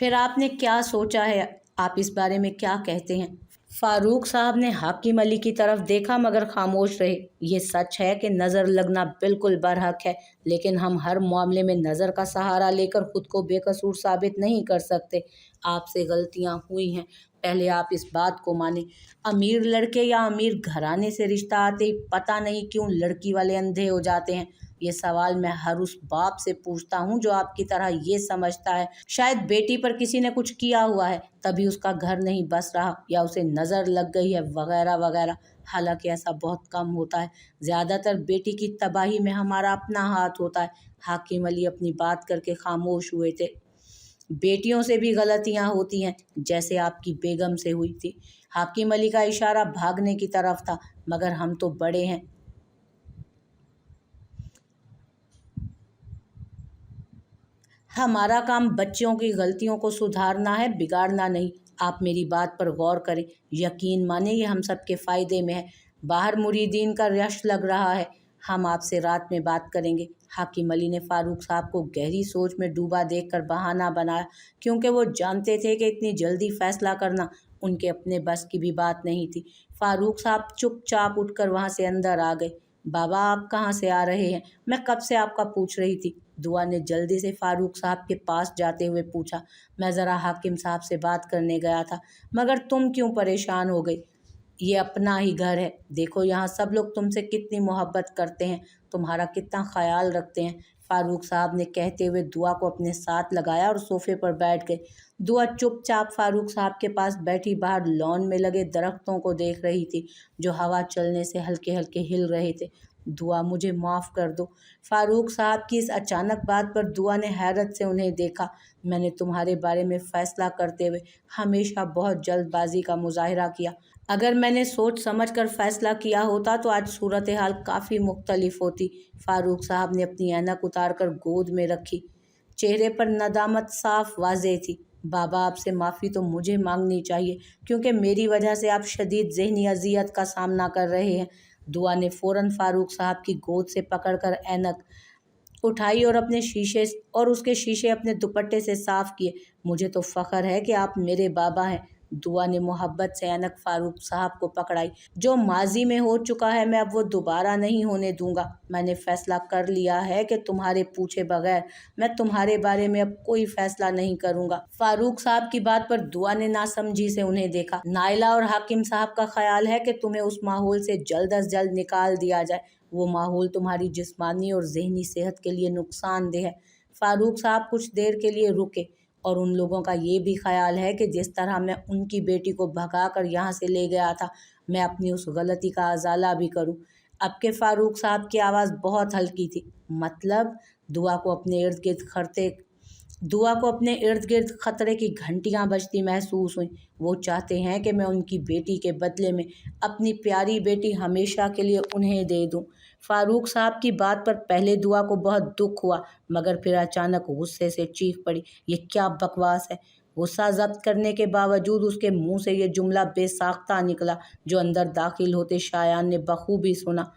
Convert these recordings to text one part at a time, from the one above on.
फिर आपने क्या सोचा है? आप इस बारे में क्या कहते हैं? फारूक साहब ने हाकिम अली की तरफ देखा मगर खामोश रहे। ये सच है कि नज़र लगना बिल्कुल बरहक है, लेकिन हम हर मामले में नज़र का सहारा लेकर खुद को बेकसूर साबित नहीं कर सकते। आपसे गलतियां हुई हैं, पहले आप इस बात को माने। अमीर लड़के या अमीर घराने से रिश्ता आते ही पता नहीं क्यों लड़की वाले अंधे हो जाते हैं। ये सवाल मैं हर उस बाप से पूछता हूँ जो आपकी तरह ये समझता है शायद बेटी पर किसी ने कुछ किया हुआ है तभी उसका घर नहीं बस रहा या उसे नज़र लग गई है वगैरह वगैरह। हालांकि ऐसा बहुत कम होता है। ज़्यादातर बेटी की तबाही में हमारा अपना हाथ होता है। हाकिम अली अपनी बात करके खामोश हुए थे। बेटियों से भी गलतियां होती हैं, जैसे आपकी बेगम से हुई थी। हाकिम अली का इशारा भागने की तरफ था। मगर हम तो बड़े हैं, हमारा काम बच्चों की गलतियों को सुधारना है, बिगाड़ना नहीं। आप मेरी बात पर गौर करें, यकीन माने ये हम सब के फ़ायदे में है। बाहर मुरीदीन का रश लग रहा है, हम आपसे रात में बात करेंगे। हाकिम अली ने फारूक साहब को गहरी सोच में डूबा देखकर बहाना बनाया, क्योंकि वो जानते थे कि इतनी जल्दी फैसला करना उनके अपने बस की भी बात नहीं थी। फारूक साहब चुपचाप उठकर वहाँ से अंदर आ गए। बाबा, आप कहाँ से आ रहे हैं? मैं कब से आपका पूछ रही थी। दुआ ने जल्दी से फारूक साहब के पास जाते हुए पूछा। मैं ज़रा हाकिम साहब से बात करने गया था। मगर तुम क्यों परेशान हो गई? ये अपना ही घर है, देखो यहाँ सब लोग तुमसे कितनी मोहब्बत करते हैं, तुम्हारा कितना ख्याल रखते हैं। फारूक साहब ने कहते हुए दुआ को अपने साथ लगाया और सोफे पर बैठ गए। दुआ चुपचाप फारूक साहब के पास बैठी बाहर लॉन में लगे दरख्तों को देख रही थी, जो हवा चलने से हल्के हल्के हिल रहे थे। दुआ, मुझे माफ़ कर दो। फारूक साहब की इस अचानक बात पर दुआ ने हैरत से उन्हें देखा। मैंने तुम्हारे बारे में फ़ैसला करते हुए हमेशा बहुत जल्दबाजी का मुजाहरा किया। अगर मैंने सोच समझ कर फ़ैसला किया होता तो आज सूरत हाल काफ़ी मुख्तलिफ होती। फारूक साहब ने अपनी ऐनक उतार कर गोद में रखी। चेहरे पर नदामत साफ वाज़ेह थी। बाबा, आपसे माफ़ी तो मुझे मांगनी चाहिए, क्योंकि मेरी वजह से आप शदीद ज़हनी अजियत का सामना कर रहे हैं। दुआ ने फ़ौरन फारूक साहब की गोद से पकड़कर ऐनक उठाई और उसके शीशे अपने दुपट्टे से साफ किए। मुझे तो फ़ख्र है कि आप मेरे बाबा हैं। दुआ ने मोहब्बत से ऐनक फारूक साहब को पकड़ाई। जो माजी में हो चुका है मैं अब वो दोबारा नहीं होने दूंगा। मैंने फैसला कर लिया है कि तुम्हारे पूछे बगैर मैं तुम्हारे बारे में अब कोई फैसला नहीं करूंगा। फारूक साहब की बात पर दुआ ने नासमझी से उन्हें देखा। नाइला और हाकिम साहब का ख्याल है कि तुम्हें उस माहौल से जल्द अज जल्द निकाल दिया जाए। वो माहौल तुम्हारी जिस्मानी और जहनी सेहत के लिए नुकसानदेह है। फारूक साहब कुछ देर के लिए रुके। और उन लोगों का ये भी ख्याल है कि जिस तरह मैं उनकी बेटी को भगा कर यहाँ से ले गया था, मैं अपनी उस गलती का अजाला भी करूँ। अब के फारूक साहब की आवाज़ बहुत हल्की थी। मतलब? दुआ को अपने इर्द गिर्द खतरे की घंटियां बजती महसूस हुई। वो चाहते हैं कि मैं उनकी बेटी के बदले में अपनी प्यारी बेटी हमेशा के लिए उन्हें दे दूं। फारूक साहब की बात पर पहले दुआ को बहुत दुख हुआ, मगर फिर अचानक गुस्से से चीख पड़ी। ये क्या बकवास है? गुस्सा जब्त करने के बावजूद उसके मुंह से ये जुमला बेसाख्ता निकला, जो अंदर दाखिल होते शायान ने बखूबी सुना।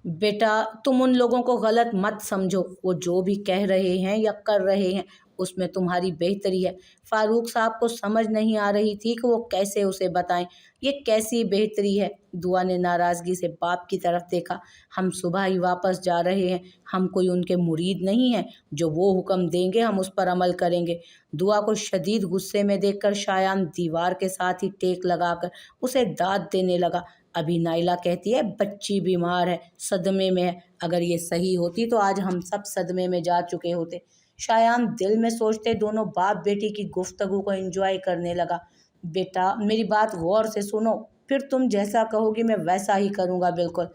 बेटा, तुम उन लोगों को गलत मत समझो। वो जो भी कह रहे हैं या कर रहे हैं उसमें तुम्हारी बेहतरी है। फारूक साहब को समझ नहीं आ रही थी कि वो कैसे उसे बताएं। ये कैसी बेहतरी है? दुआ ने नाराज़गी से बाप की तरफ देखा। हम सुबह ही वापस जा रहे हैं, हम कोई उनके मुरीद नहीं हैं। जो वो हुक्म देंगे हम उस पर अमल करेंगे। दुआ को शदीद गुस्से में देखकर शायान दीवार के साथ ही टेक लगाकर उसे दाद देने लगा। अभी नाइला कहती है बच्ची बीमार है, सदमे में है। अगर ये सही होती तो आज हम सब सदमे में जा चुके होते। शायान दिल में सोचते दोनों बाप बेटी की गुफ्तगू को एंजॉय करने लगा। बेटा, मेरी बात गौर से सुनो, फिर तुम जैसा कहोगी मैं वैसा ही करूँगा, बिल्कुल।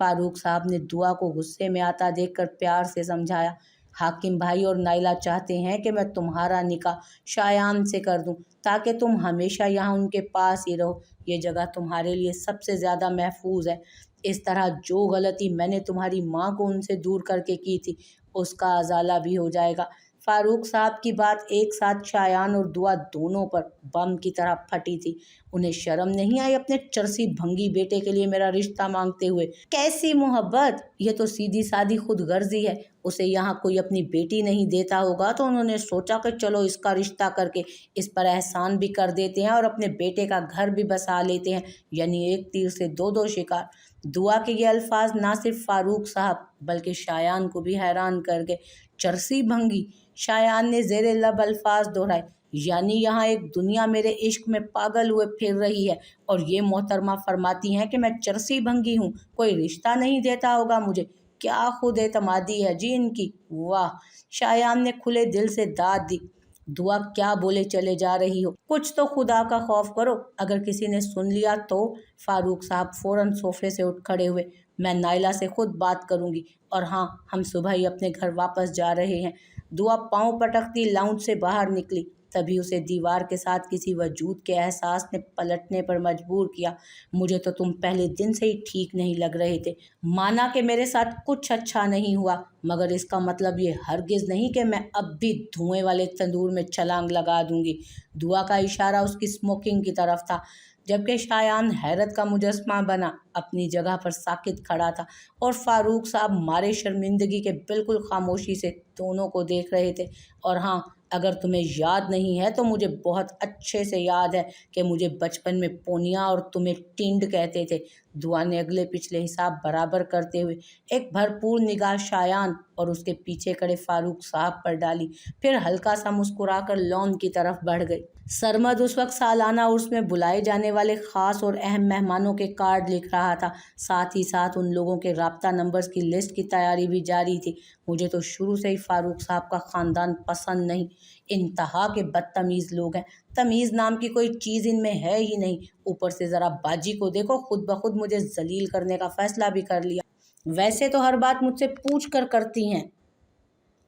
फारूक साहब ने दुआ को गुस्से में आता देखकर प्यार से समझाया। हाकिम भाई और नाइला चाहते हैं कि मैं तुम्हारा निकाह शायान से कर दूं, ताकि तुम हमेशा यहाँ उनके पास ही रहो। ये जगह तुम्हारे लिए सबसे ज़्यादा महफूज है। इस तरह जो गलती मैंने तुम्हारी माँ को उनसे दूर करके की थी, उसका अजाला भी हो जाएगा। फारूक साहब की बात एक साथ शायान और दुआ दोनों पर बम की तरह फटी थी। उन्हें शर्म नहीं आई अपने चरसी भंगी बेटे के लिए मेरा रिश्ता मांगते हुए? कैसी मोहब्बत! ये तो सीधी सादी खुदगर्जी है। उसे यहाँ कोई अपनी बेटी नहीं देता होगा तो उन्होंने सोचा कि चलो इसका रिश्ता करके इस पर एहसान भी कर देते हैं और अपने बेटे का घर भी बसा लेते हैं, यानी एक तीर से दो शिकार। दुआ के ये अल्फाज ना सिर्फ फारूक साहब बल्कि शायान को भी हैरान कर गए। चरसी भंगी? शायान ने जेरे लब अल्फाज दोहराए। यानी यहाँ एक दुनिया मेरे इश्क में पागल हुए फिर रही है और ये मोहतरमा फरमाती हैं कि मैं चरसी भंगी हूँ, कोई रिश्ता नहीं देता होगा मुझे। क्या खुद एतमादी है जी इनकी! वाह! शायान ने खुले दिल से दाद दी। दुआ क्या बोले चले जा रही हो, कुछ तो खुदा का खौफ करो, अगर किसी ने सुन लिया तो। फारूक साहब फौरन सोफे से उठ खड़े हुए। मैं नाइला से खुद बात करूंगी, और हाँ, हम सुबह ही अपने घर वापस जा रहे हैं। दुआ पाँव पटकती लाउंज से बाहर निकली, तभी उसे दीवार के साथ किसी वजूद के एहसास ने पलटने पर मजबूर किया। मुझे तो तुम पहले दिन से ही ठीक नहीं लग रहे थे। माना कि मेरे साथ कुछ अच्छा नहीं हुआ, मगर इसका मतलब ये हरगिज़ नहीं कि मैं अब भी धुएं वाले तंदूर में छलांग लगा दूंगी। दुआ का इशारा उसकी स्मोकिंग की तरफ था, जबकि शायान हैरत का मुजस्मा बना अपनी जगह पर साकित खड़ा था और फारूक साहब मारे शर्मिंदगी के बिल्कुल खामोशी से दोनों को देख रहे थे। और हाँ, अगर तुम्हें याद नहीं है तो मुझे बहुत अच्छे से याद है कि मुझे बचपन में पोनिया और तुम्हें टिंड कहते थे। दुआ ने अगले पिछले हिसाब बराबर करते हुए एक भरपूर निगाह शायान और उसके पीछे खड़े फारूक साहब पर डाली, फिर हल्का सा मुस्कुराकर लॉन की तरफ बढ़ गई। सरमद उस वक्त सालाना उर्स में बुलाए जाने वाले ख़ास और अहम मेहमानों के कार्ड लिख रहा था, साथ ही साथ उन लोगों के राब्ता नंबर्स की लिस्ट की तैयारी भी जारी थी। मुझे तो शुरू से ही फारूक साहब का ख़ानदान पसंद नहीं, इंतहा के बदतमीज़ लोग हैं। तमीज़ नाम की कोई चीज़ इनमें है ही नहीं। ऊपर से ज़रा बाजी को देखो, खुद ब खुद मुझे जलील करने का फ़ैसला भी कर लिया। वैसे तो हर बात मुझसे पूछ कर करती हैं,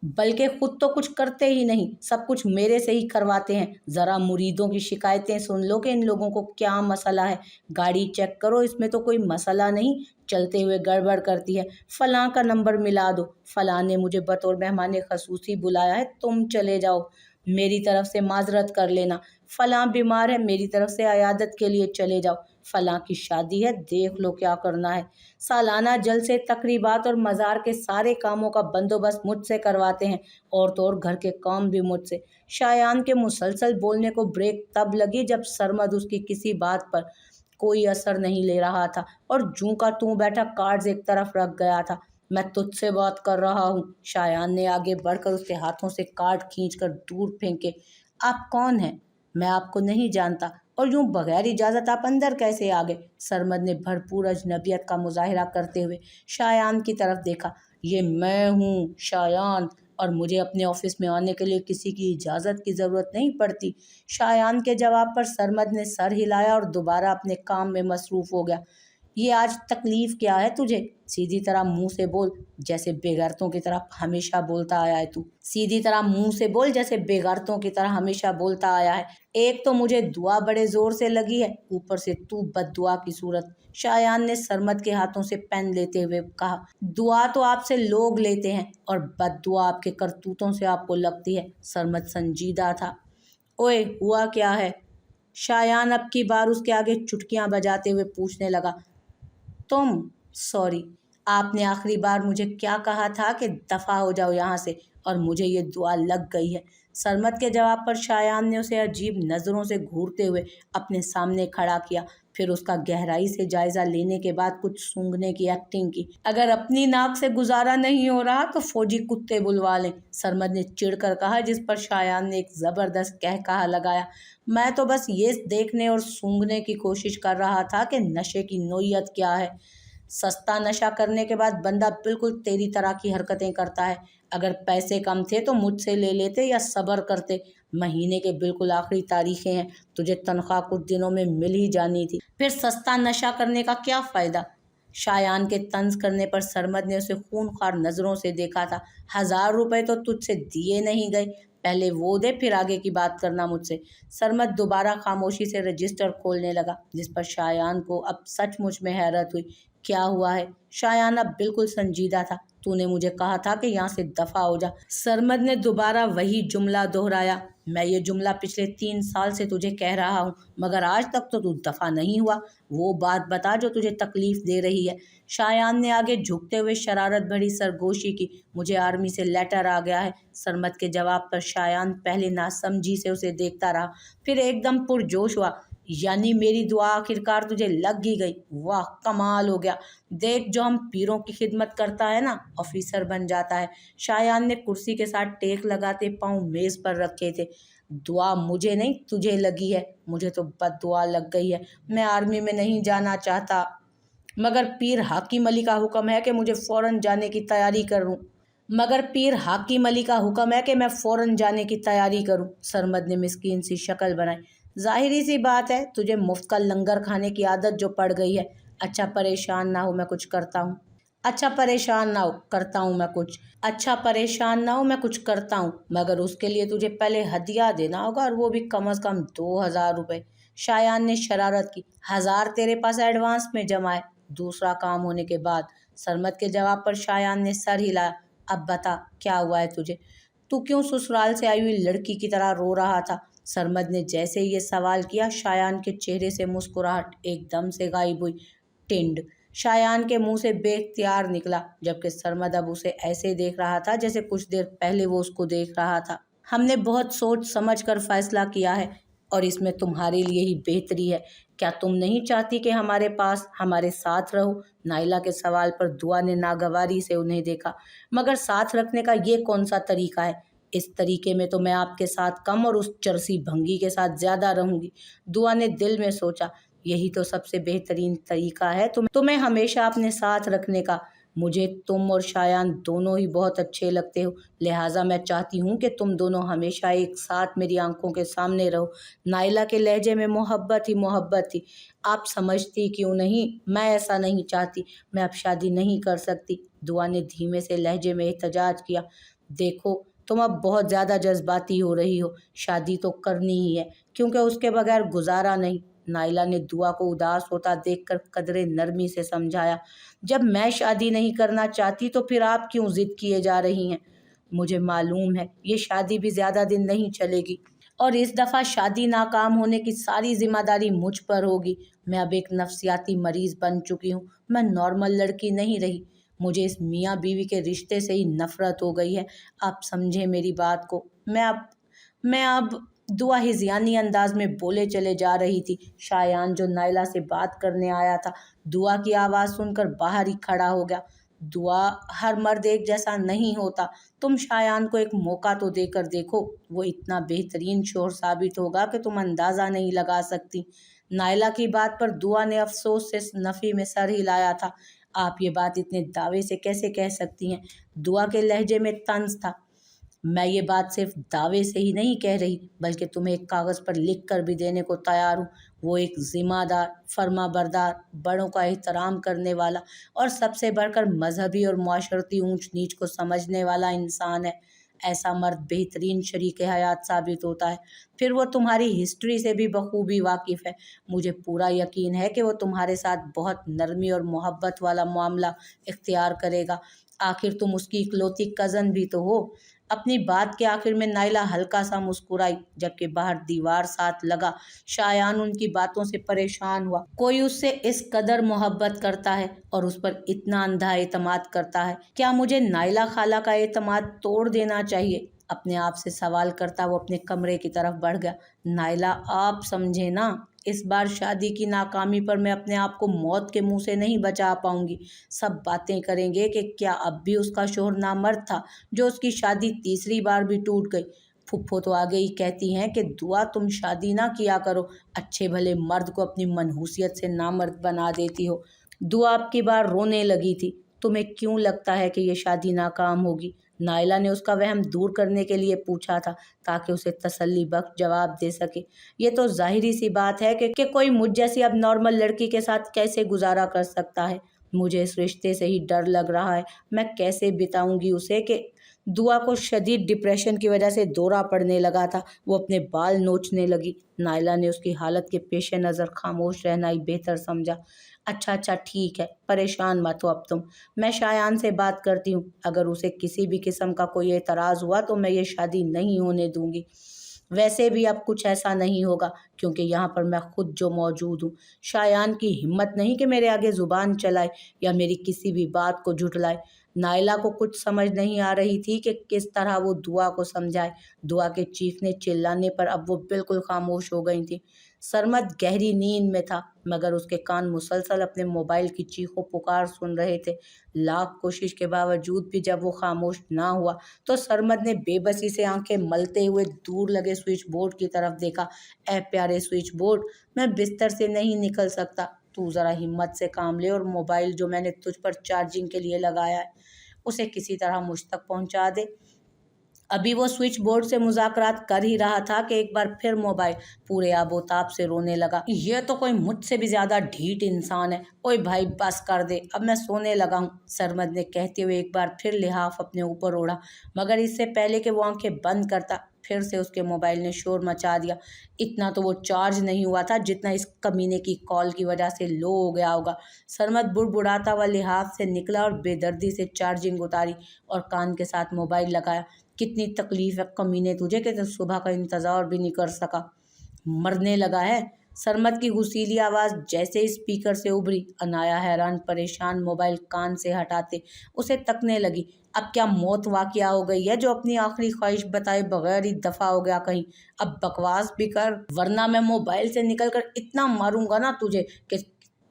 बल्कि खुद तो कुछ करते ही नहीं, सब कुछ मेरे से ही करवाते हैं। ज़रा मुरीदों की शिकायतें सुन लो कि इन लोगों को क्या मसला है। गाड़ी चेक करो, इसमें तो कोई मसला नहीं, चलते हुए गड़बड़ करती है। फ़लाँ का नंबर मिला दो, फ़लाँ ने मुझे बतौर मेहमान खसूसी बुलाया है, तुम चले जाओ, मेरी तरफ से माजरत कर लेना। फ़लाँ बीमार है, मेरी तरफ से अयादत के लिए चले जाओ। फ़लाँ की शादी है, देख लो क्या करना है। सालाना जलसे, तकरीबात और मज़ार के सारे कामों का बंदोबस्त मुझसे करवाते हैं, और तो और घर के काम भी मुझसे। शायान के मुसलसल बोलने को ब्रेक तब लगी जब सरमद उसकी किसी बात पर कोई असर नहीं ले रहा था और जूं का तूं बैठा कार्ड्स एक तरफ रख गया था। मैं तुझसे बात कर रहा हूँ। शायान ने आगे बढ़कर उसके हाथों से कार्ड खींचकर दूर फेंके। आप कौन हैं? मैं आपको नहीं जानता, और यूं बगैर इजाज़त आप अंदर कैसे आ गए? सरमद ने भरपूर अजनबियत का मुजाहिरा करते हुए शायान की तरफ देखा। ये मैं हूँ शायान, और मुझे अपने ऑफिस में आने के लिए किसी की इजाज़त की ज़रूरत नहीं पड़ती। शायान के जवाब पर सरमद ने सर हिलाया और दोबारा अपने काम में मसरूफ़ हो गया। ये आज तकलीफ़ क्या है तुझे? सीधी तरह मुंह से बोल, जैसे बेगैरतों की तरह हमेशा बोलता आया है तू। सीधी तरह मुंह से बोल, जैसे बेगैरतों की तरह हमेशा बोलता आया है। एक तो मुझे दुआ बड़े ज़ोर से लगी है, ऊपर से तू बद्दुआ की सूरत। शायान ने सरमद के हाथों से पेन लेते हुए कहा। दुआ तो आपसे लोग लेते हैं और बद्दुआ आपके करतूतों से आपको लगती है। सरमद संजीदा था। ओए, हुआ क्या है? शायान अब की बार उसके आगे चुटकियां बजाते हुए पूछने लगा। सॉरी, आपने आखिरी बार मुझे क्या कहा था कि दफ़ा हो जाओ यहाँ से, और मुझे ये दुआ लग गई है। सरमद के जवाब पर शायान ने उसे अजीब नज़रों से घूरते हुए अपने सामने खड़ा किया, फिर उसका गहराई से जायज़ा लेने के बाद कुछ सूंघने की एक्टिंग की। अगर अपनी नाक से गुजारा नहीं हो रहा तो फौजी कुत्ते बुलवा लें, सरमद ने चिढ़कर कहा, जिस पर शायान ने एक ज़बरदस्त कहकहा लगाया। मैं तो बस ये देखने और सूंघने की कोशिश कर रहा था कि नशे की नोयत क्या है। सस्ता नशा करने के बाद बंदा बिल्कुल तेरी तरह की हरकतें करता है। अगर पैसे कम थे तो मुझसे ले लेते या सब्र करते। महीने के बिल्कुल आखिरी तारीखें हैं, तुझे तनख्वाह कुछ दिनों में मिल ही जानी थी, फिर सस्ता नशा करने का क्या फ़ायदा? शायान के तंज करने पर सरमद ने उसे खूनखार नज़रों से देखा था। 1000 रुपये तो तुझसे दिए नहीं गए, पहले वो दे, फिर आगे की बात करना मुझसे। सरमद दोबारा खामोशी से रजिस्टर खोलने लगा, जिस पर शायान को अब सचमुच में हैरत हुई। क्या हुआ है? शायान अब बिल्कुल संजीदा था। तूने मुझे कहा था कि यहाँ से दफा हो जा। सरमद ने दोबारा वही जुमला दोहराया। मैं ये जुमला पिछले 3 साल से तुझे कह रहा हूँ, मगर आज तक तो तू दफा नहीं हुआ। वो बात बता जो तुझे तकलीफ दे रही है। शायान ने आगे झुकते हुए शरारत भरी सरगोशी की। मुझे आर्मी से लेटर आ गया है। सरमद के जवाब पर शायान पहले नासमझी से उसे देखता रहा, फिर एकदम पुरजोश हुआ। यानी मेरी दुआ आखिरकार तुझे लग ही गई। वाह, कमाल हो गया। देख, जो हम पीरों की खिदमत करता है ना, ऑफिसर बन जाता है। शायान ने कुर्सी के साथ टेक लगाते पाँव मेज पर रखे थे। दुआ मुझे नहीं, तुझे लगी है। मुझे तो बददुआ लग गई है। मैं आर्मी में नहीं जाना चाहता, मगर पीर हाकिम अली का हुक्म है कि मुझे फ़ौरन जाने की तैयारी करूं। सरमद ने मिस्कीन सी शक्ल बनाई। जाहिरी सी बात है, तुझे मुफ्त का लंगर खाने की आदत जो पड़ गई है। अच्छा परेशान ना हो, मैं कुछ करता हूँ। मगर उसके लिए तुझे पहले हदिया देना होगा, और वो भी कम से कम 2000 रुपये। शायान ने शरारत की। 1000 तेरे पास एडवांस में जमा है, दूसरा काम होने के बाद। सरमद के जवाब पर शायान ने सर हिलाया। अब बता, क्या हुआ है तुझे? तू क्यों ससुराल से आई हुई लड़की की तरह रो रहा था? सरमद ने जैसे ही ये सवाल किया, शायान के चेहरे से मुस्कुराहट एकदम से गायब हुई। टिंड शायान के मुंह से बेख्तियार निकला, जबकि सरमद अब उसे ऐसे देख रहा था जैसे कुछ देर पहले वो उसको देख रहा था। हमने बहुत सोच समझ कर फैसला किया है, और इसमें तुम्हारे लिए ही बेहतरी है। क्या तुम नहीं चाहती कि हमारे पास हमारे साथ रहो? नाइला के सवाल पर दुआ ने नागवारी से उन्हें देखा। मगर साथ रखने का ये कौन सा तरीका है? इस तरीके में तो मैं आपके साथ कम और उस चरसी भंगी के साथ ज्यादा रहूंगी। दुआ ने दिल में सोचा, यही तो सबसे बेहतरीन तरीका है तुम्हें हमेशा अपने साथ रखने का। मुझे तुम और शायान दोनों ही बहुत अच्छे लगते हो, लिहाजा मैं चाहती हूँ कि तुम दोनों हमेशा एक साथ मेरी आंखों के सामने रहो। नाइला के लहजे में मोहब्बत थी। आप समझती क्यों नहीं? मैं ऐसा नहीं चाहती। मैं अब शादी नहीं कर सकती। दुआ ने धीमे से लहजे में एहतजाज किया। देखो, तुम अब बहुत ज़्यादा जज्बाती हो रही हो। शादी तो करनी ही है, क्योंकि उसके बगैर गुजारा नहीं। नाइला ने दुआ को उदास होता देखकर कदरे नरमी से समझाया। जब मैं शादी नहीं करना चाहती तो फिर आप क्यों जिद किए जा रही हैं? मुझे मालूम है ये शादी भी ज्यादा दिन नहीं चलेगी, और इस दफा शादी नाकाम होने की सारी जिम्मेदारी मुझ पर होगी। मैं अब एक नफ्सियाती मरीज बन चुकी हूँ। मैं नॉर्मल लड़की नहीं रही। मुझे इस मियाँ बीवी के रिश्ते से ही नफरत हो गई है। आप समझे मेरी बात को। मैं अब दुआ हिज़ियानी अंदाज में बोले चले जा रही थी। शायान, जो नाइला से बात करने आया था, दुआ की आवाज़ सुनकर बाहर ही खड़ा हो गया। दुआ, हर मर्द एक जैसा नहीं होता। तुम शायान को एक मौका तो देकर देखो। वो इतना बेहतरीन शोहर साबित होगा कि तुम अंदाज़ा नहीं लगा सकती। नाइला की बात पर दुआ ने अफसोस से नफ़ी में सर हिलाया था। आप ये बात इतने दावे से कैसे कह सकती हैं? दुआ के लहजे में तंज था। मैं ये बात सिर्फ दावे से ही नहीं कह रही, बल्कि तुम्हें एक कागज़ पर लिख कर भी देने को तैयार हूँ। वो एक जिम्मेदार, फर्माबरदार, बड़ों का एहतराम करने वाला, और सबसे बढ़कर मजहबी और माशरती ऊंच नीच को समझने वाला इंसान है। ऐसा मर्द बेहतरीन शरीक हयात साबित होता है। फिर वो तुम्हारी हिस्ट्री से भी बखूबी वाकिफ़ है। मुझे पूरा यकीन है कि वो तुम्हारे साथ बहुत नरमी और मोहब्बत वाला मामला इख्तियार करेगा। आखिर तुम उसकी इकलौती कज़न भी तो हो। अपनी बात के आखिर में नाइला हल्का सा मुस्कुराई, जबकि बाहर दीवार साथ लगा शायान उनकी बातों से परेशान हुआ। कोई उससे इस कदर मोहब्बत करता है और उस पर इतना अंधा एतमाद करता है, क्या मुझे नाइला खाला का एतमाद तोड़ देना चाहिए? अपने आप से सवाल करता वो अपने कमरे की तरफ बढ़ गया। नाइला, आप समझे ना, इस बार शादी की नाकामी पर मैं अपने आप को मौत के मुंह से नहीं बचा पाऊंगी। सब बातें करेंगे कि क्या अब भी उसका शोहर नामर्द था, जो उसकी शादी तीसरी बार भी टूट गई। फुफ्फो तो आगे ही कहती हैं कि दुआ, तुम शादी ना किया करो। अच्छे भले मर्द को अपनी मनहूसियत से नामर्द बना देती हो। दुआ अब की बार रोने लगी थी। तुम्हें क्यों लगता है कि ये शादी नाकाम होगी? नाइला ने उसका वहम दूर करने के लिए पूछा था, ताकि उसे तसल्ली बख्श जवाब दे सके। ये तो जाहिरी सी बात है कि कोई मुझ जैसी अब नॉर्मल लड़की के साथ कैसे गुजारा कर सकता है। मुझे इस रिश्ते से ही डर लग रहा है। मैं कैसे बिताऊंगी उसे कि दुआ को शदीद डिप्रेशन की वजह से दौरा पड़ने लगा था। वो अपने बाल नोचने लगी। नाइला ने उसकी हालत के पेश नज़र खामोश रहना ही बेहतर समझा। अच्छा अच्छा ठीक है, परेशान मत हो अब तुम। मैं शायान से बात करती हूँ, अगर उसे किसी भी किस्म का कोई एतराज़ हुआ तो मैं ये शादी नहीं होने दूंगी। वैसे भी अब कुछ ऐसा नहीं होगा, क्योंकि यहाँ पर मैं खुद जो मौजूद हूँ। शायान की हिम्मत नहीं कि मेरे आगे ज़ुबान चलाए या मेरी किसी भी बात को झुठलाए। नायला को कुछ समझ नहीं आ रही थी कि किस तरह वो दुआ को समझाए। दुआ के चीखने चिल्लाने पर अब वो बिल्कुल खामोश हो गई थी। सरमद गहरी नींद में था, मगर उसके कान मुसलसल अपने मोबाइल की चीखों पुकार सुन रहे थे। लाख कोशिश के बावजूद भी जब वो खामोश ना हुआ, तो सरमद ने बेबसी से आंखें मलते हुए दूर लगे स्विच बोर्ड की तरफ देखा। ए प्यारे स्विच बोर्ड, मैं बिस्तर से नहीं निकल सकता। तू ज़रा हिम्मत से काम ले और मोबाइल जो मैंने तुझ पर चार्जिंग के लिए लगाया है, उसे किसी तरह मुझ तक पहुंचा दे। अभी वो स्विच बोर्ड से मुज़ाकरात कर ही रहा था कि एक बार फिर मोबाइल पूरे आबोताब से रोने लगा। ये तो कोई मुझसे भी ज़्यादा ढीठ इंसान है। ओए भाई बस कर दे, अब मैं सोने लगा हूँ, सरमद ने कहते हुए एक बार फिर लिहाफ अपने ऊपर ओढ़ा। मगर इससे पहले कि वो आंखें बंद करता, फिर से उसके मोबाइल ने शोर मचा दिया। इतना तो वो चार्ज नहीं हुआ था जितना इस कमीने की कॉल की वजह से लो हो गया होगा। सरमद बुड़बुड़ाता हुआ लिहाफ से निकला और बेदर्दी से चार्जिंग उतारी और कान के साथ मोबाइल लगाया। कितनी तकलीफ है कमीने तुझे कि तू सुबह का इंतज़ार भी नहीं कर सका। मरने लगा है। सरमद की गुसीली आवाज़ जैसे ही स्पीकर से उभरी, अनाया हैरान परेशान मोबाइल कान से हटाते उसे तकने लगी। अब क्या मौत वाक़या हो गई है जो अपनी आखिरी ख्वाहिश बताए बगैर ही दफ़ा हो गया कहीं। अब बकवास भी कर, वरना मैं मोबाइल से निकल कर इतना मारूंगा ना तुझे कि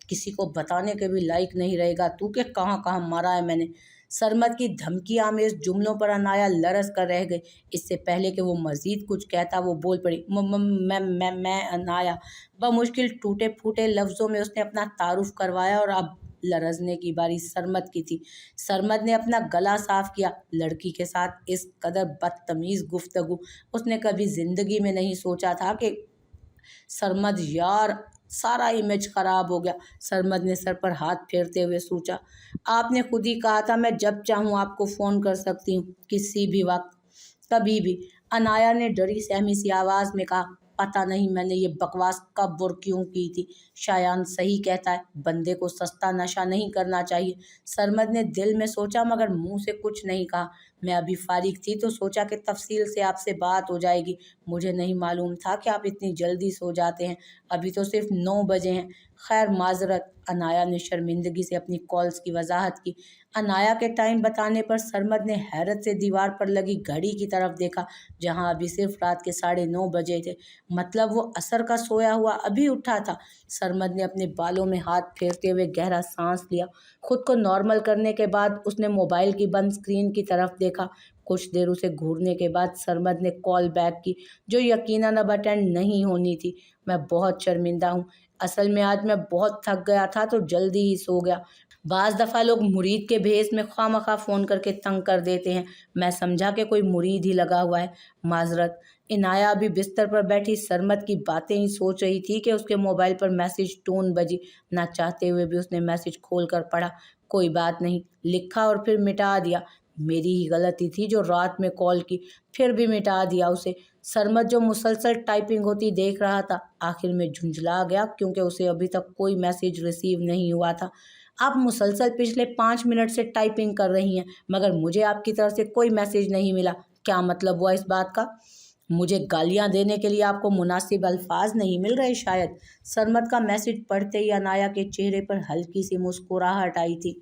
किसी को बताने के भी लायक नहीं रहेगा तू कि कहाँ कहाँ मारा है मैंने। सरमद की धमकी आमेज जुमलों पर अनाया लरस कर रह गई। इससे पहले कि वो मजीद कुछ कहता, वो बोल पड़ी, मैं अनाया। बमुश्किल टूटे फूटे लफ्ज़ों में उसने अपना तारुफ करवाया और अब लरजने की बारी सरमद की थी। सरमद ने अपना गला साफ किया। लड़की के साथ इस कदर बदतमीज़ गुफ्तगू उसने कभी ज़िंदगी में नहीं सोचा था कि सरमद यार, सारा इमेज खराब हो गया। सरमद ने सर पर हाथ फेरते हुए सोचा, आपने खुद ही कहा था मैं जब चाहूँ आपको फ़ोन कर सकती हूँ, किसी भी वक्त, कभी भी। अनाया ने डरी सहमी सी आवाज़ में कहा, पता नहीं मैंने ये बकवास कब और क्यों की थी। शायान सही कहता है, बंदे को सस्ता नशा नहीं करना चाहिए। सरमद ने दिल में सोचा मगर मुंह से कुछ नहीं कहा। मैं अभी फारिग थी तो सोचा कि तफसील से आपसे बात हो जाएगी। मुझे नहीं मालूम था कि आप इतनी जल्दी सो जाते हैं। अभी तो सिर्फ 9 बजे हैं। खैर माजरत, अनाया ने शर्मिंदगी से अपनी कॉल्स की वजाहत की। अनाया के टाइम बताने पर सरमद ने हैरत से दीवार पर लगी घड़ी की तरफ देखा, जहां अभी सिर्फ रात के 9:30 बजे थे। मतलब वो असर का सोया हुआ अभी उठा था। सरमद ने अपने बालों में हाथ फेरते हुए गहरा सांस लिया। खुद को नॉर्मल करने के बाद उसने मोबाइल की बंद स्क्रीन की तरफ देखा। कुछ देर उसे घूरने के बाद सरमद ने कॉल बैक की, जो यकीनन अब अटेंड नहीं होनी थी। मैं बहुत शर्मिंदा हूँ। असल में आज मैं बहुत थक गया था तो जल्दी ही सो गया। बाज़ दफ़ा लोग मुरीद के भेस में ख्वामख्वाह फ़ोन करके तंग कर देते हैं। मैं समझा कि कोई मुरीद ही लगा हुआ है। माजरत। इनाया अभी बिस्तर पर बैठी सरमद की बातें ही सोच रही थी कि उसके मोबाइल पर मैसेज टोन बजी। ना चाहते हुए भी उसने मैसेज खोल कर पढ़ा। कोई बात नहीं, लिखा और फिर मिटा दिया। मेरी ही गलती थी जो रात में कॉल की, फिर भी मिटा दिया उसे। सरमद जो मुसलसल टाइपिंग होती देख रहा था, आखिर में झुंझला गया क्योंकि उसे अभी तक कोई मैसेज रिसीव नहीं हुआ था। आप मुसलसल पिछले 5 मिनट से टाइपिंग कर रही हैं, मगर मुझे आपकी तरफ से कोई मैसेज नहीं मिला। क्या मतलब हुआ इस बात का? मुझे गालियां देने के लिए आपको मुनासिब अल्फाज नहीं मिल रहे शायद। सरमद का मैसेज पढ़ते ही अनाया के चेहरे पर हल्की सी मुस्कुराहट आई थी।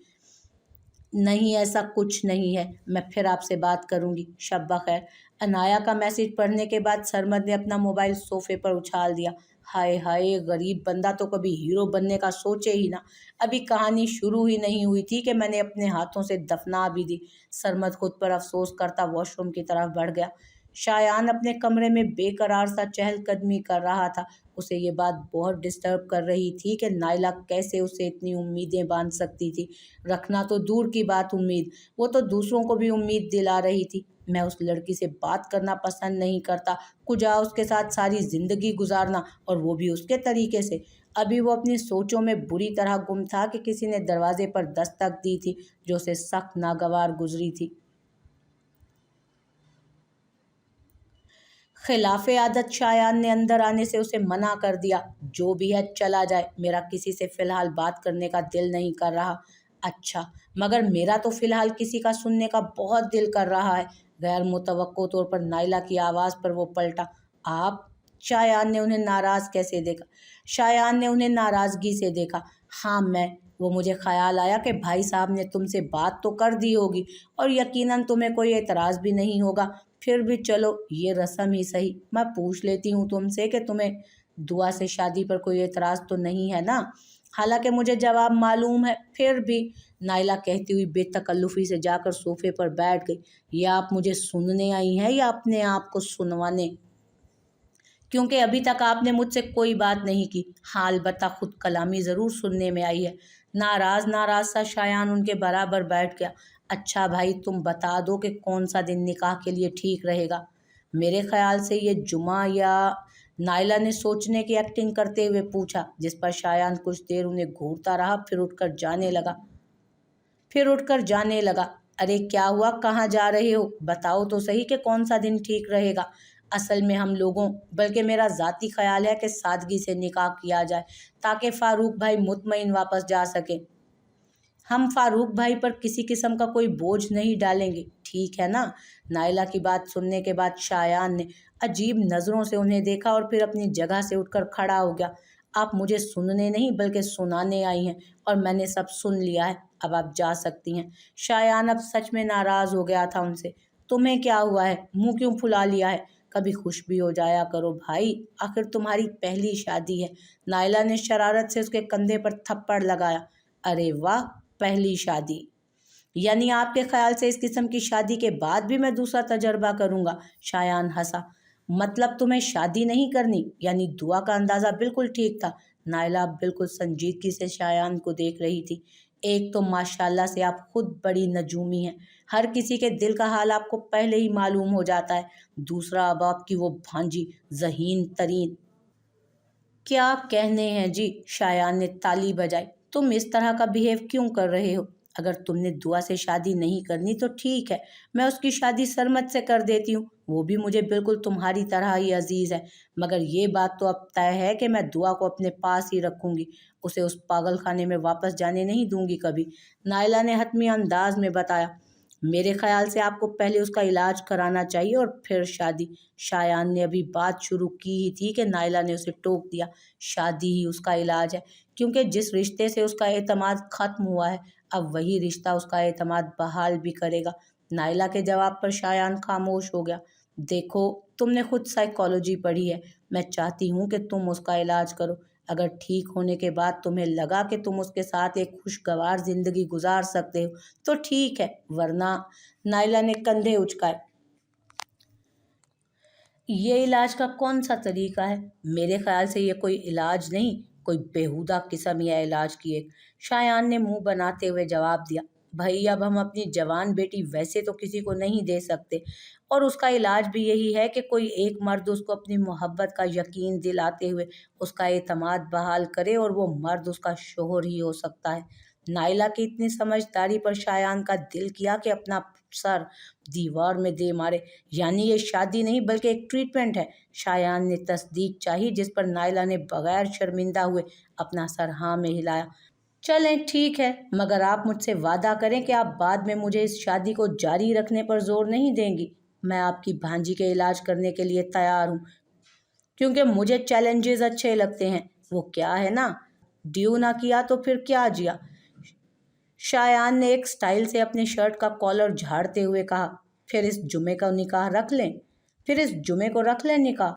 नहीं, ऐसा कुछ नहीं है, मैं फिर आपसे बात करूंगी, शब खैर। अनाया का मैसेज पढ़ने के बाद सरमद ने अपना मोबाइल सोफे पर उछाल दिया। हाय हाय, गरीब बंदा तो कभी हीरो बनने का सोचे ही ना। अभी कहानी शुरू ही नहीं हुई थी कि मैंने अपने हाथों से दफना भी दी। सरमद खुद पर अफसोस करता वॉशरूम की तरफ बढ़ गया। शायान अपने कमरे में बेकरार सा चहलकदमी कर रहा था। उसे ये बात बहुत डिस्टर्ब कर रही थी कि नायला कैसे उसे इतनी उम्मीदें बांध सकती थी। रखना तो दूर की बात उम्मीद, वो तो दूसरों को भी उम्मीद दिला रही थी। मैं उस लड़की से बात करना पसंद नहीं करता, कुजा उसके साथ सारी जिंदगी गुजारना, और वो भी उसके तरीके से। अभी वो अपनी सोचों में बुरी तरह गुम था कि किसी ने दरवाजे पर दस्तक दी थी, जो उसे सख्त नागवार गुजरी थी। खिलाफ आदत शायान ने अंदर आने से उसे मना कर दिया। जो भी है चला जाए, मेरा किसी से फ़िलहाल बात करने का दिल नहीं कर रहा। अच्छा, मगर मेरा तो फ़िलहाल किसी का सुनने का बहुत दिल कर रहा है। गैर मुतवक्को तौर पर नाइला की आवाज़ पर वो पलटा। आप? शायान ने उन्हें नाराज़ कैसे देखा शायान ने उन्हें नाराज़गी से देखा। हाँ मैं। वो मुझे ख़्याल आया कि भाई साहब ने तुमसे बात तो कर दी होगी और यकीनन तुम्हें कोई एतराज़ भी नहीं होगा। फिर भी चलो, ये रस्म ही सही, मैं पूछ लेती हूँ तुमसे कि तुम्हें दुआ से शादी पर कोई एतराज़ तो नहीं है ना? हालांकि मुझे जवाब मालूम है, फिर भी, नाइला कहती हुई बेतकल्लुफ़ी से जाकर सोफे पर बैठ गई। या आप मुझे सुनने आई हैं या अपने आप को सुनवाने? क्योंकि अभी तक आपने मुझसे कोई बात नहीं की। हाँ, अलबत्ता खुद कलामी ज़रूर सुनने में आई है। नाराज़ सा शायान उनके बराबर बैठ गया। अच्छा भाई, तुम बता दो कि कौन सा दिन निकाह के लिए ठीक रहेगा। मेरे ख्याल से ये जुमा या, नाइला ने सोचने की एक्टिंग करते हुए पूछा, जिस पर शायान कुछ देर उन्हें घूरता रहा, फिर उठकर जाने लगा। अरे क्या हुआ, कहाँ जा रहे हो? बताओ तो सही कि कौन सा दिन ठीक रहेगा। असल में हम लोगों, बल्कि मेरा ज़ाती ख्याल है कि सादगी से निकाह किया जाए ताकि फ़ारूक भाई मुतमईन वापस जा सके। हम फ़ारूक भाई पर किसी किस्म का कोई बोझ नहीं डालेंगे, ठीक है ना? नाइला की बात सुनने के बाद शायान ने अजीब नज़रों से उन्हें देखा और फिर अपनी जगह से उठकर खड़ा हो गया। आप मुझे सुनने नहीं बल्कि सुनाने आई हैं और मैंने सब सुन लिया है। अब आप जा सकती हैं। शायान अब सच में नाराज़ हो गया था उनसे। तुम्हें क्या हुआ है? मुंह क्यों फुला लिया है? कभी खुश भी हो जाया करो भाई, आखिर तुम्हारी पहली शादी है। नाइला ने शरारत से उसके कंधे पर थप्पड़ लगाया। अरे वाह, पहली शादी? यानी आपके ख्याल से इस किस्म की शादी के बाद भी मैं दूसरा तजर्बा करूंगा? शायान हंसा। मतलब तुम्हें शादी नहीं करनी? यानी दुआ का अंदाज़ा बिल्कुल ठीक था। नाइला बिल्कुल संजीदगी से शायान को देख रही थी। एक तो माशाल्लाह से आप खुद बड़ी नजूमी हैं, हर किसी के दिल का हाल आपको पहले ही मालूम हो जाता है। दूसरा, अब आपकी वो भांजी ज़हीन तरीन। क्या कहने हैं जी, शायान ने ताली बजाई। तुम इस तरह का बिहेव क्यों कर रहे हो? अगर तुमने दुआ से शादी नहीं करनी तो ठीक है, मैं उसकी शादी सरमत से कर देती हूँ। वो भी मुझे बिल्कुल तुम्हारी तरह ही अजीज़ है। मगर ये बात तो अब तय है कि मैं दुआ को अपने पास ही रखूंगी, उसे उस पागल खाने में वापस जाने नहीं दूंगी कभी। नाइला ने हतमी अंदाज में बताया। मेरे ख्याल से आपको पहले उसका इलाज कराना चाहिए और फिर शादी। शायान ने अभी बात शुरू की ही थी कि नाइला ने उसे टोक दिया। शादी ही उसका इलाज है, क्योंकि जिस रिश्ते से उसका एतमाद ख़त्म हुआ है, अब वही रिश्ता उसका एतमाद बहाल भी करेगा। नाइला के जवाब पर शायान खामोश हो गया। देखो, तुमने खुद साइकोलॉजी पढ़ी है, मैं चाहती हूँ कि तुम उसका इलाज करो। अगर ठीक होने के बाद तुम्हें लगा कि तुम उसके साथ एक खुशगवार ज़िंदगी गुजार सकते हो तो ठीक है, वरना, नाइला ने कंधे उचकाए। ये इलाज का कौन सा तरीका है? मेरे ख्याल से ये कोई इलाज नहीं, कोई बेहुदा किस्म या इलाज की एक, शायान ने मुंह बनाते हुए जवाब दिया। भाई, अब हम अपनी जवान बेटी वैसे तो किसी को नहीं दे सकते, और उसका इलाज भी यही है कि कोई एक मर्द उसको अपनी मोहब्बत का यकीन दिलाते हुए उसका एतमाद बहाल करे, और वो मर्द उसका शोहर ही हो सकता है। नाइला की इतनी समझदारी पर शायान का दिल किया कि अपना सर दीवार में दे मारे। यानी ये शादी नहीं बल्कि एक ट्रीटमेंट है। शायान ने तस्दीक चाही, जिस पर नाइला ने बगैर शर्मिंदा हुए अपना सर हाँ में हिलाया। चलें ठीक है, मगर आप मुझसे वादा करें कि आप बाद में मुझे इस शादी को जारी रखने पर जोर नहीं देंगी। मैं आपकी भांजी के इलाज करने के लिए तैयार हूँ, क्योंकि मुझे चैलेंजेस अच्छे लगते हैं। वो क्या है ना, ड्यू ना किया तो फिर क्या जिया। शायान ने एक स्टाइल से अपने शर्ट का कॉलर झाड़ते हुए कहा। फिर इस जुमे का निकाह रख लें फिर इस जुमे को रख लें निकाह।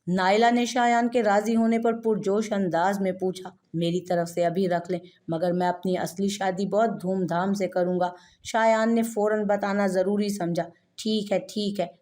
नाइला ने शायान के राजी होने पर पुरजोश अंदाज में पूछा। मेरी तरफ से अभी रख लें, मगर मैं अपनी असली शादी बहुत धूमधाम से करूंगा। शायान ने फौरन बताना ज़रूरी समझा। ठीक है,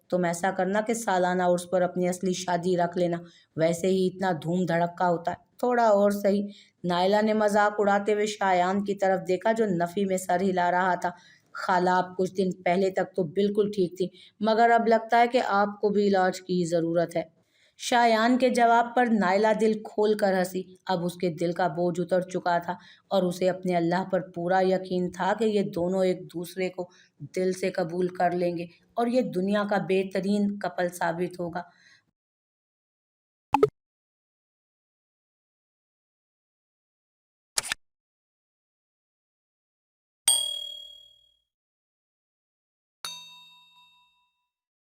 तुम ऐसा करना कि सालाना उर्स पर अपनी असली शादी रख लेना, वैसे ही इतना धूम धड़क्का होता है, थोड़ा और सही। नाइला ने मजाक उड़ाते हुए शायान की तरफ देखा, जो नफ़ी में सर हिला रहा था। खाला, आप कुछ दिन पहले तक तो बिल्कुल ठीक थी, मगर अब लगता है कि आपको भी इलाज की ज़रूरत है। शायान के जवाब पर नाइला दिल खोल कर हंसी। अब उसके दिल का बोझ उतर चुका था और उसे अपने अल्लाह पर पूरा यकीन था कि ये दोनों एक दूसरे को दिल से कबूल कर लेंगे और ये दुनिया का बेहतरीन कपल साबित होगा।